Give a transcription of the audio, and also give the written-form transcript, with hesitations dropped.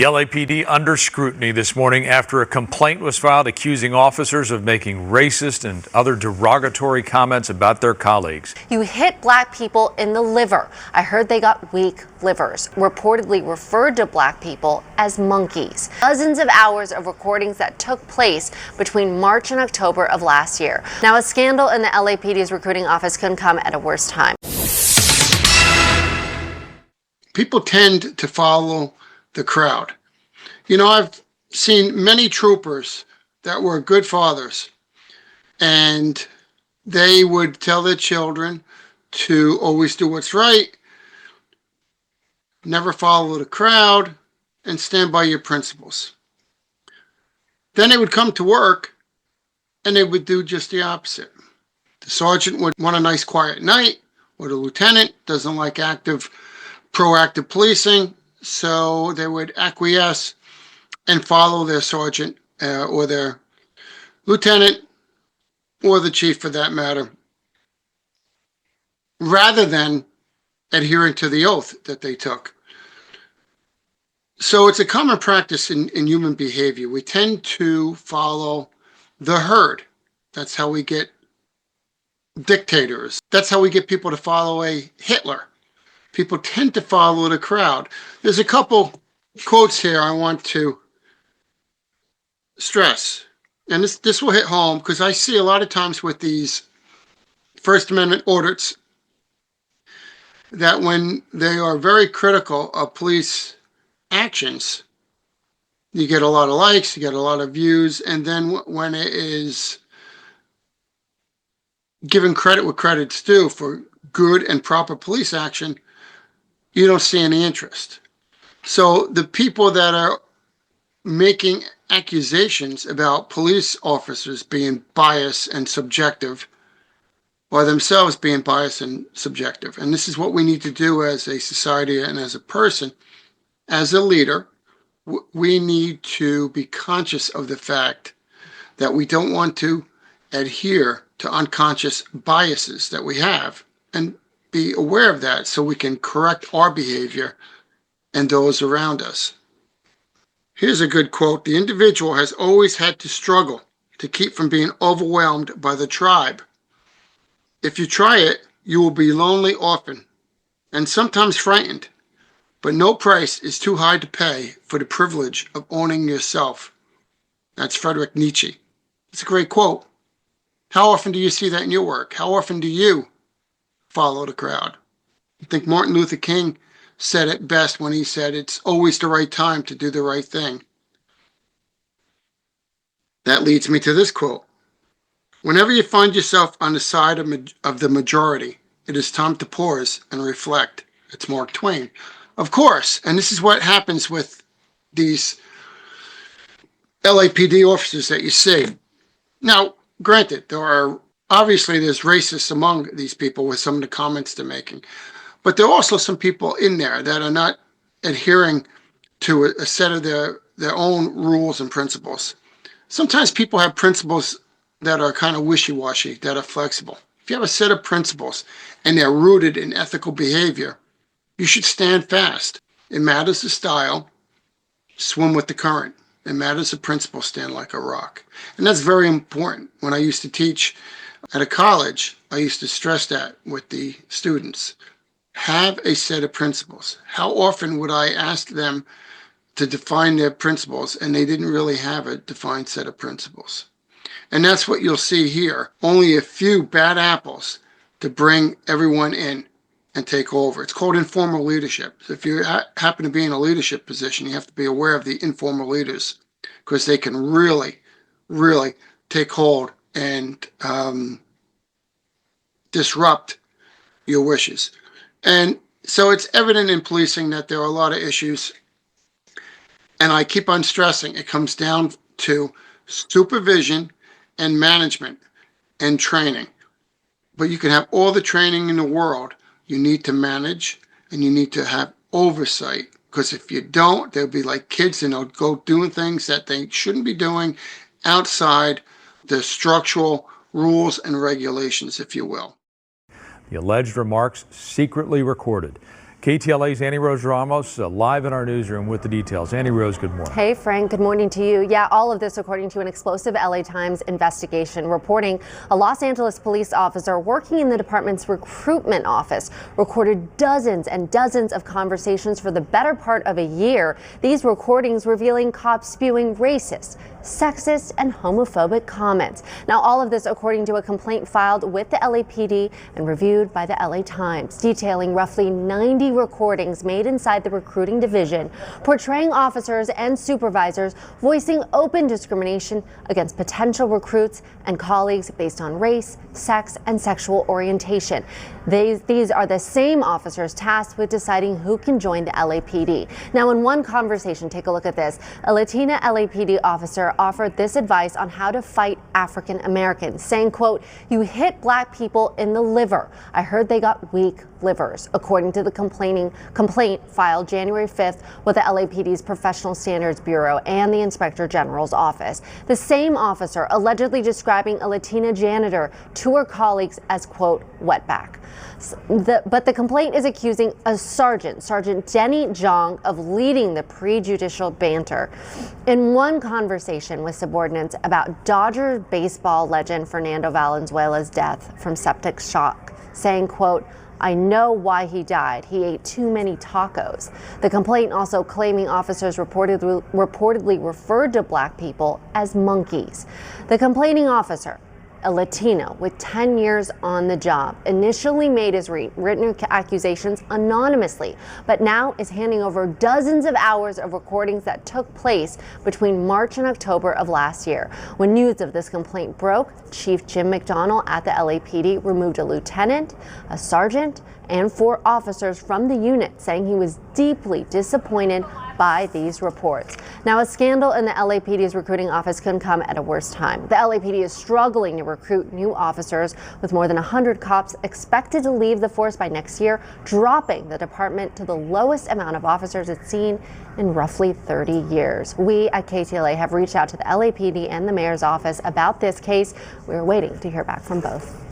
The LAPD under scrutiny this morning after a complaint was filed accusing officers of making racist and other derogatory comments about their colleagues. You hit black people in the liver. I heard they got weak livers. Reportedly referred to black people as monkeys. Dozens of hours of recordings that took place between March and October of last year. Now, a scandal in the LAPD's recruiting office couldn't come at a worse time. People tend to follow the crowd. You know, I've seen many troopers that were good fathers, and they would tell their children to always do what's right, never follow the crowd, and stand by your principles. Then they would come to work and they would do just the opposite. The sergeant would want a nice quiet night, or the lieutenant doesn't like proactive policing, so they would acquiesce and follow their sergeant or their lieutenant or the chief for that matter, rather than adhering to the oath that they took. So it's a common practice in human behavior. We tend to follow the herd. That's how we get dictators. That's how we get people to follow a Hitler. People tend to follow the crowd. There's a couple quotes here I want to stress. And this will hit home because I see a lot of times with these First Amendment audits that when they are very critical of police actions, you get a lot of likes, you get a lot of views, and then when it is given credit where credit's due for good and proper police action, you don't see any interest. So the people that are making accusations about police officers being biased and subjective are themselves being biased and subjective. And this is what we need to do as a society and as a person. As a leader, we need to be conscious of the fact that we don't want to adhere to unconscious biases that we have, and be aware of that so we can correct our behavior and those around us. Here's a good quote. The individual has always had to struggle to keep from being overwhelmed by the tribe. If you try it, you will be lonely often and sometimes frightened, but no price is too high to pay for the privilege of owning yourself. That's Friedrich Nietzsche. It's a great quote. How often do you see that in your work? How often do you follow the crowd? I think Martin Luther King said it best when he said it's always the right time to do the right thing. That leads me to this quote. Whenever you find yourself on the side of the majority, it is time to pause and reflect. It's Mark Twain. Of course, and this is what happens with these LAPD officers that you see. Now, granted, there's racists among these people with some of the comments they're making. But there are also some people in there that are not adhering to a set of their own rules and principles. Sometimes people have principles that are kind of wishy-washy, that are flexible. If you have a set of principles and they're rooted in ethical behavior, you should stand fast. It matters the style, swim with the current. It matters the principle, stand like a rock. And that's very important. When I used to teach at a college, I used to stress that with the students. Have a set of principles. How often would I ask them to define their principles and they didn't really have a defined set of principles? And that's what you'll see here. Only a few bad apples to bring everyone in and take over. It's called informal leadership. So if you happen to be in a leadership position, you have to be aware of the informal leaders because they can really, really take hold and disrupt your wishes. And so it's evident in policing that there are a lot of issues. And I keep on stressing it comes down to supervision and management and training. But you can have all the training in the world. You need to manage and you need to have oversight. Because if you don't, they'll be like kids and they'll go doing things that they shouldn't be doing outside the structural rules and regulations, if you will. The alleged remarks secretly recorded. KTLA's Annie Rose Ramos live in our newsroom with the details. Annie Rose, good morning. Hey, Frank. Good morning to you. Yeah, all of this according to an explosive LA Times investigation reporting a Los Angeles police officer working in the department's recruitment office recorded dozens and dozens of conversations for the better part of a year. These recordings revealing cops spewing racist, sexist, and homophobic comments. Now, all of this according to a complaint filed with the LAPD and reviewed by the LA Times, detailing roughly 90 recordings made inside the recruiting division, portraying officers and supervisors voicing open discrimination against potential recruits and colleagues based on race, sex, and sexual orientation. These are the same officers tasked with deciding who can join the LAPD. Now, in one conversation, take a look at this. A Latina LAPD officer offered this advice on how to fight African Americans, saying, quote, "You hit black people in the liver. I heard they got weak livers," according to the complaint filed January 5th with the LAPD's Professional Standards Bureau and the Inspector General's office. The same officer allegedly describing a Latina janitor to her colleagues as, quote, wetback. But the complaint is accusing a Sergeant Denny Jong, of leading the prejudicial banter. In one conversation with subordinates about Dodger baseball legend Fernando Valenzuela's death from septic shock, saying, quote, "I know why he died. He ate too many tacos." The complaint also claiming officers reportedly referred to black people as monkeys. The complaining officer, a Latino with 10 years on the job, initially made his written accusations anonymously, but now is handing over dozens of hours of recordings that took place between March and October of last year. When news of this complaint broke, Chief Jim McDonnell at the LAPD removed a lieutenant, a sergeant, and 4 officers from the unit, saying he was deeply disappointed by these reports. Now, a scandal in the LAPD's recruiting office couldn't come at a worse time. The LAPD is struggling to recruit new officers, with more than 100 cops expected to leave the force by next year, dropping the department to the lowest amount of officers it's seen in roughly 30 years. We at KTLA have reached out to the LAPD and the mayor's office about this case. We're waiting to hear back from both.